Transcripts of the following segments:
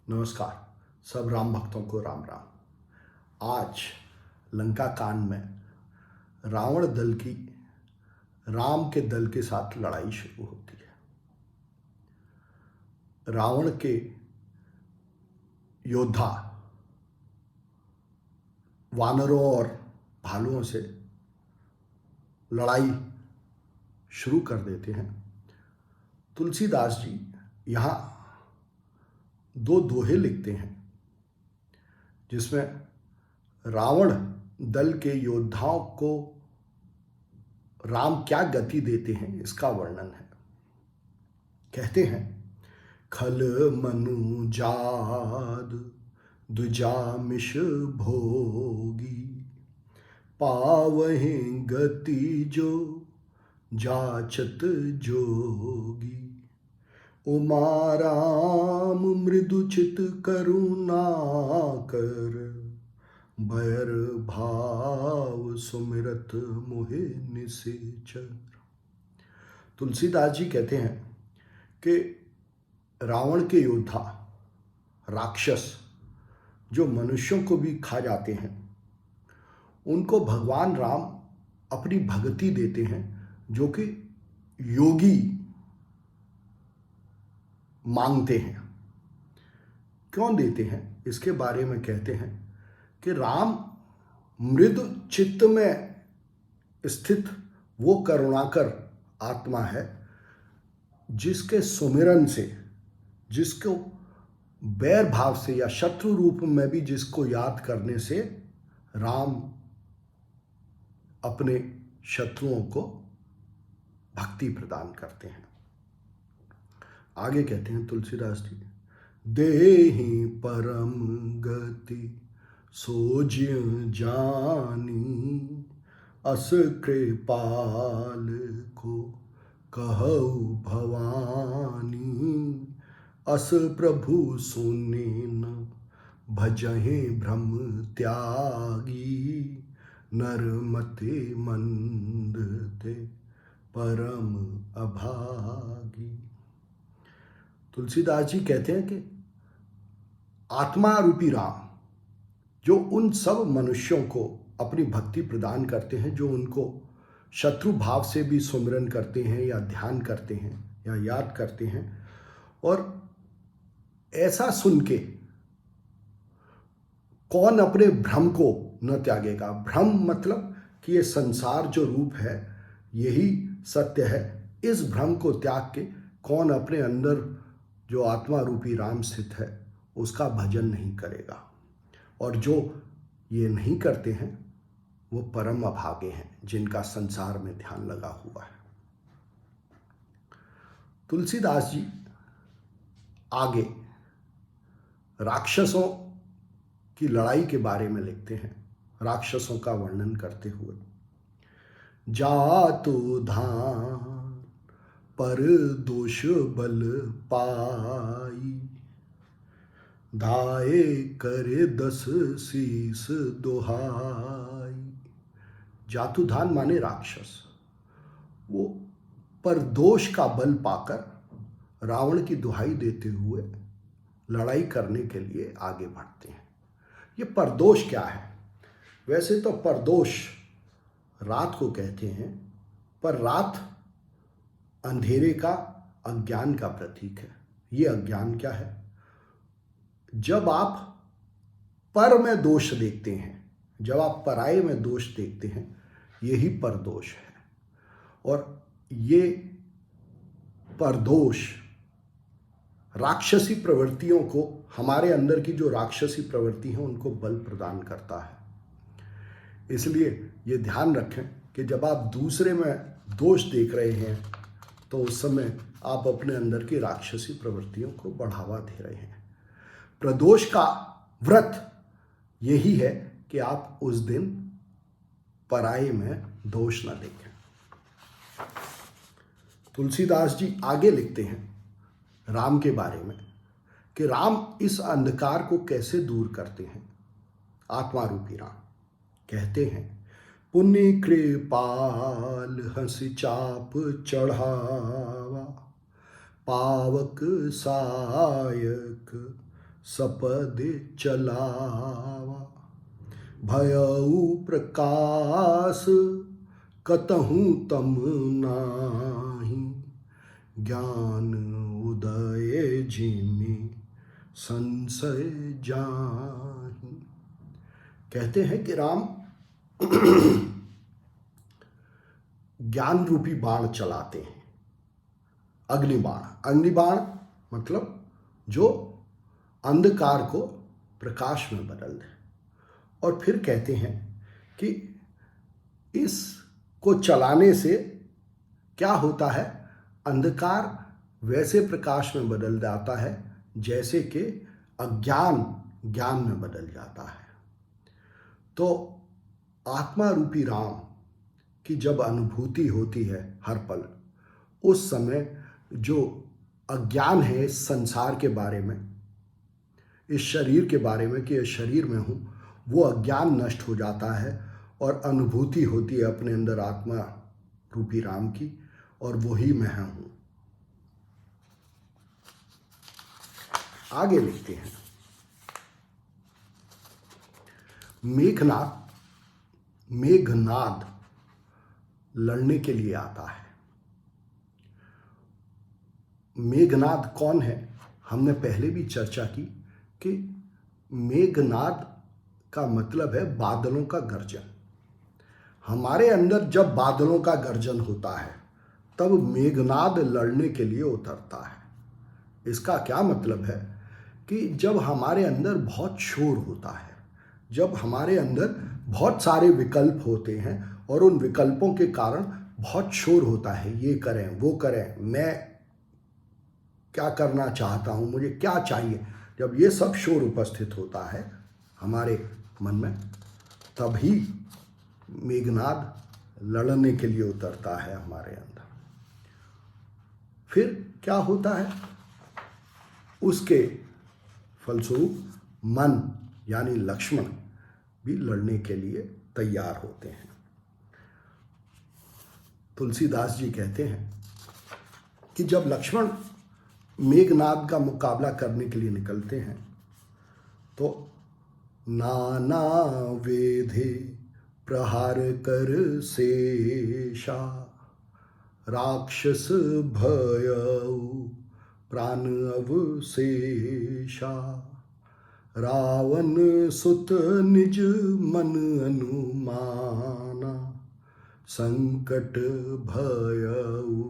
नमस्कार। सब राम भक्तों को राम राम। आज लंका कांड में रावण दल की राम के दल के साथ लड़ाई शुरू होती है। रावण के योद्धा वानरों और भालुओं से लड़ाई शुरू कर देते हैं। तुलसीदास जी यहाँ दो दोहे लिखते हैं जिसमें रावण दल के योद्धाओं को राम क्या गति देते हैं इसका वर्णन है। कहते हैं, खल मनु जाद द्विजामिष भोगी, पावहि गति जो जाचत जोगी। उमा राम मृदुचित करुणा कर, बैर भाव सुमिरत मोहे निसेचर। तुलसीदास जी कहते हैं कि रावण के योद्धा राक्षस जो मनुष्यों को भी खा जाते हैं, उनको भगवान राम अपनी भक्ति देते हैं जो कि योगी मांगते हैं। क्यों देते हैं इसके बारे में कहते हैं कि राम मृदु चित्त में स्थित वो करुणाकर आत्मा है जिसके सुमिरन से, जिसको बैर भाव से या शत्रु रूप में भी जिसको याद करने से राम अपने शत्रुओं को भक्ति प्रदान करते हैं। आगे कहते हैं तुलसीदास जी, देहि परम गति सोजिय जानी, अस कृपाल को कहु भवानी। अस प्रभु सुने न भजहि भ्रम त्यागी, नरमते मंद ते परम अभागी। तुलसीदास जी कहते हैं कि आत्मा रूपी राम जो उन सब मनुष्यों को अपनी भक्ति प्रदान करते हैं, जो उनको शत्रु भाव से भी सुमिरन करते हैं या ध्यान करते हैं या याद करते हैं, और ऐसा सुन के कौन अपने भ्रम को न त्यागेगा। भ्रम मतलब कि ये संसार जो रूप है यही सत्य है। इस भ्रम को त्याग के कौन अपने अंदर जो आत्मा रूपी राम स्थित है उसका भजन नहीं करेगा। और जो ये नहीं करते हैं वो परम अभागे हैं, जिनका संसार में ध्यान लगा हुआ है। तुलसीदास जी आगे राक्षसों की लड़ाई के बारे में लिखते हैं, राक्षसों का वर्णन करते हुए। जातु धान पर दोष बल पाई, धाये करे 10 शीस दोहाई। जातुधान माने राक्षस, वो परदोष का बल पाकर रावण की दुहाई देते हुए लड़ाई करने के लिए आगे बढ़ते हैं। ये परदोष क्या है? वैसे तो परदोष रात को कहते हैं, पर रात अंधेरे का, अज्ञान का प्रतीक है। ये अज्ञान क्या है? जब आप पर में दोष देखते हैं, जब आप पराये में दोष देखते हैं, यही परदोष है। और ये परदोष राक्षसी प्रवृत्तियों को, हमारे अंदर की जो राक्षसी प्रवृत्ति है उनको बल प्रदान करता है। इसलिए ये ध्यान रखें कि जब आप दूसरे में दोष देख रहे हैं तो उस समय आप अपने अंदर की राक्षसी प्रवृत्तियों को बढ़ावा दे रहे हैं। प्रदोष का व्रत यही है कि आप उस दिन पराये में दोष न देखें। तुलसीदास जी आगे लिखते हैं राम के बारे में कि राम इस अंधकार को कैसे दूर करते हैं। आत्मा रूपी राम कहते हैं, पुण्य कृपाल हंस चाप चढ़ावा, पावक सायक सपदे चलावा। भयउ प्रकाश कतहु तम नाही, ज्ञान उदय जिमि संशय जाहि। कहते हैं कि राम ज्ञान रूपी बाण चलाते हैं, अग्निबाण। अग्निबाण मतलब जो अंधकार को प्रकाश में बदल दे। और फिर कहते हैं कि इसको चलाने से क्या होता है, अंधकार वैसे प्रकाश में बदल जाता है जैसे कि अज्ञान ज्ञान में बदल जाता है। तो आत्मा रूपी राम की जब अनुभूति होती है हर पल, उस समय जो अज्ञान है इस संसार के बारे में, इस शरीर के बारे में कि इस शरीर में हूँ, वो अज्ञान नष्ट हो जाता है और अनुभूति होती है अपने अंदर आत्मा रूपी राम की, और वही मैं हूँ। आगे लिखते हैं, मेघनाद लड़ने के लिए आता है। मेघनाद कौन है? हमने पहले भी चर्चा की कि मेघनाद का मतलब है बादलों का गर्जन। हमारे अंदर जब बादलों का गर्जन होता है तब मेघनाद लड़ने के लिए उतरता है। इसका क्या मतलब है कि जब हमारे अंदर बहुत शोर होता है, जब हमारे अंदर बहुत सारे विकल्प होते हैं और उन विकल्पों के कारण बहुत शोर होता है, ये करें वो करें, मैं क्या करना चाहता हूँ, मुझे क्या चाहिए, जब ये सब शोर उपस्थित होता है हमारे मन में, तभी मेघनाद लड़ने के लिए उतरता है हमारे अंदर। फिर क्या होता है, उसके फलस्वरूप मन यानी लक्ष्मण भी लड़ने के लिए तैयार होते हैं। तुलसीदास जी कहते हैं कि जब लक्ष्मण मेघनाद का मुकाबला करने के लिए निकलते हैं तो नाना वेधे प्रहार कर शेषा, राक्षस भयउ प्राण अवशेषा, रावण सुत निज मन अनुमाना, संकट भयउ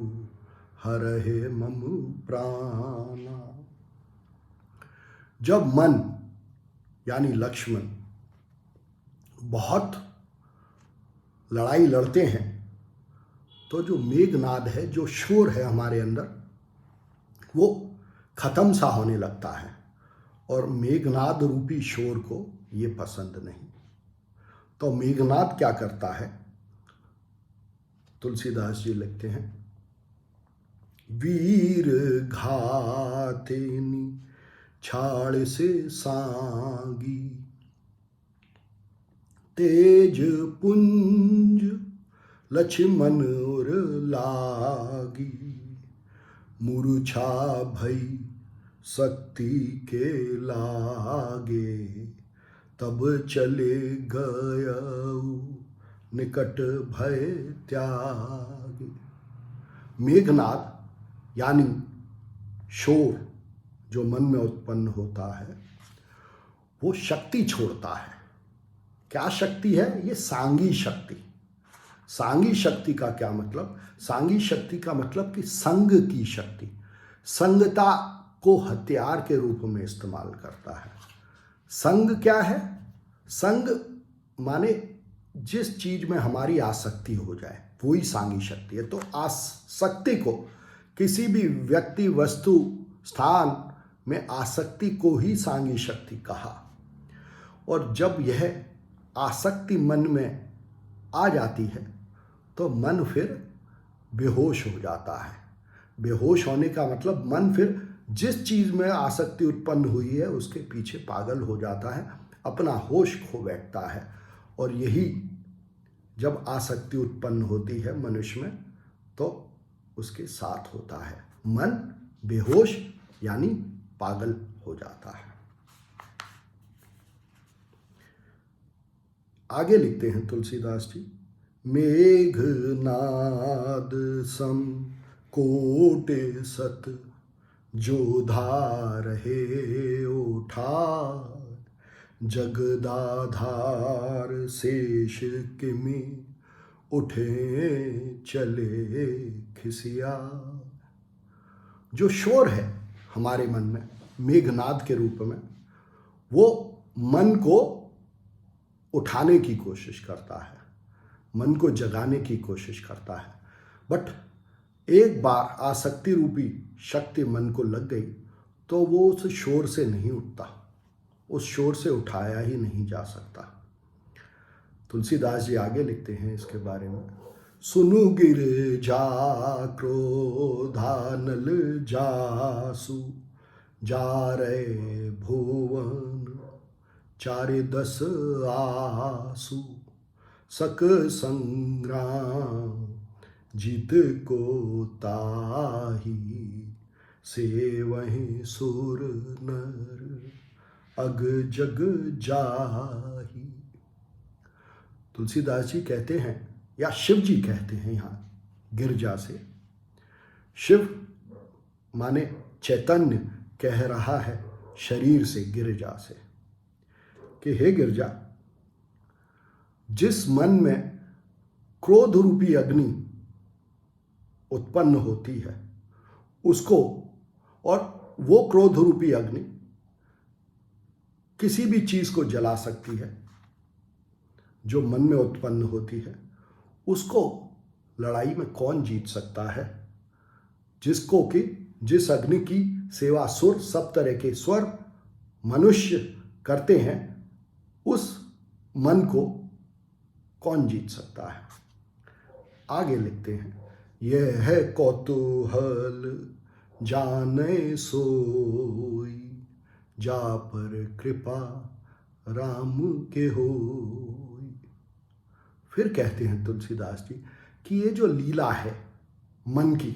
हरहे मम प्राणा। जब मन यानी लक्ष्मण बहुत लड़ाई लड़ते हैं तो जो मेघनाद है, जो शोर है हमारे अंदर, वो खत्म सा होने लगता है और मेघनाद रूपी शोर को ये पसंद नहीं। तो मेघनाद क्या करता है, तुलसीदास जी लिखते हैं, वीर घातेनी छाड़ से सांगी, तेज पुंज लक्ष्मण उर लागी, मूर्छा भई शक्ति के लागे, तब चले गयउ निकट भय त्यागे। मेघनाद यानी शोर जो मन में उत्पन्न होता है, वो शक्ति छोड़ता है। क्या शक्ति है? ये सांगी शक्ति। सांगी शक्ति का क्या मतलब? सांगी शक्ति का मतलब कि संग की शक्ति, संगता को हथियार के रूप में इस्तेमाल करता है। संग क्या है? संग माने जिस चीज में हमारी आसक्ति हो जाए, वही सांगी शक्ति है। तो आसक्ति को, किसी भी व्यक्ति वस्तु स्थान में आसक्ति को ही सांगी शक्ति कहा। और जब यह आसक्ति मन में आ जाती है तो मन फिर बेहोश हो जाता है। बेहोश होने का मतलब मन फिर जिस चीज में आसक्ति उत्पन्न हुई है उसके पीछे पागल हो जाता है, अपना होश खो बैठता है। और यही जब आसक्ति उत्पन्न होती है मनुष्य में तो उसके साथ होता है, मन बेहोश यानी पागल हो जाता है। आगे लिखते हैं तुलसीदास जी, मेघनाद सम कोटि सत जो धार है उठा, जगदाधार शेष किमि उठे चले खिसिया। जो शोर है हमारे मन में मेघनाद के रूप में, वो मन को उठाने की कोशिश करता है, मन को जगाने की कोशिश करता है। बट एक बार आसक्ति रूपी शक्ति मन को लग गई तो वो उस शोर से नहीं उठता, उस शोर से उठाया ही नहीं जा सकता। तुलसीदास जी आगे लिखते हैं इसके बारे में, सुनु गिरजा क्रोधानल जासु, जा रे भुवन चारे दस आसु, सक संग्राम जीत को ताही, से वहीं सुर नर अग जग जाही। तुलसीदास जी कहते हैं, या शिव जी कहते हैं यहाँ गिरजा से, शिव माने चैतन्य कह रहा है शरीर से, गिरजा से, कि हे गिरजा, जिस मन में क्रोध रूपी अग्नि उत्पन्न होती है उसको, और वो क्रोध रूपी अग्नि किसी भी चीज को जला सकती है जो मन में उत्पन्न होती है, उसको लड़ाई में कौन जीत सकता है? जिसको कि जिस अग्नि की सेवा सुर, सब तरह के स्वर मनुष्य करते हैं, उस मन को कौन जीत सकता है? आगे लिखते हैं, यह है कौतूहल जाने सोई, जा पर कृपा राम के होई। फिर कहते हैं तुलसीदास जी कि ये जो लीला है मन की,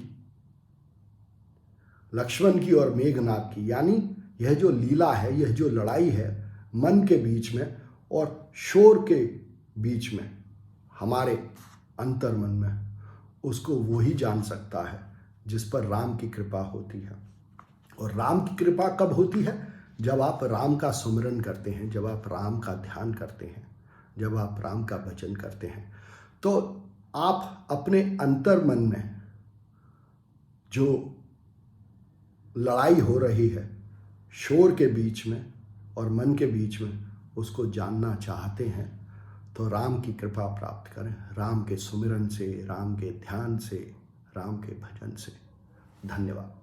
लक्ष्मण की और मेघनाद की, यानी यह जो लीला है, यह जो लड़ाई है मन के बीच में और शोर के बीच में, हमारे अंतर मन में, उसको वो ही जान सकता है जिस पर राम की कृपा होती है। और राम की कृपा कब होती है? जब आप राम का सुमिरन करते हैं, जब आप राम का ध्यान करते हैं, जब आप राम का भजन करते हैं, तो आप अपने अंतर मन में जो लड़ाई हो रही है शोर के बीच में और मन के बीच में, उसको जानना चाहते हैं तो राम की कृपा प्राप्त करें, राम के सुमिरन से, राम के ध्यान से, राम के भजन से। धन्यवाद।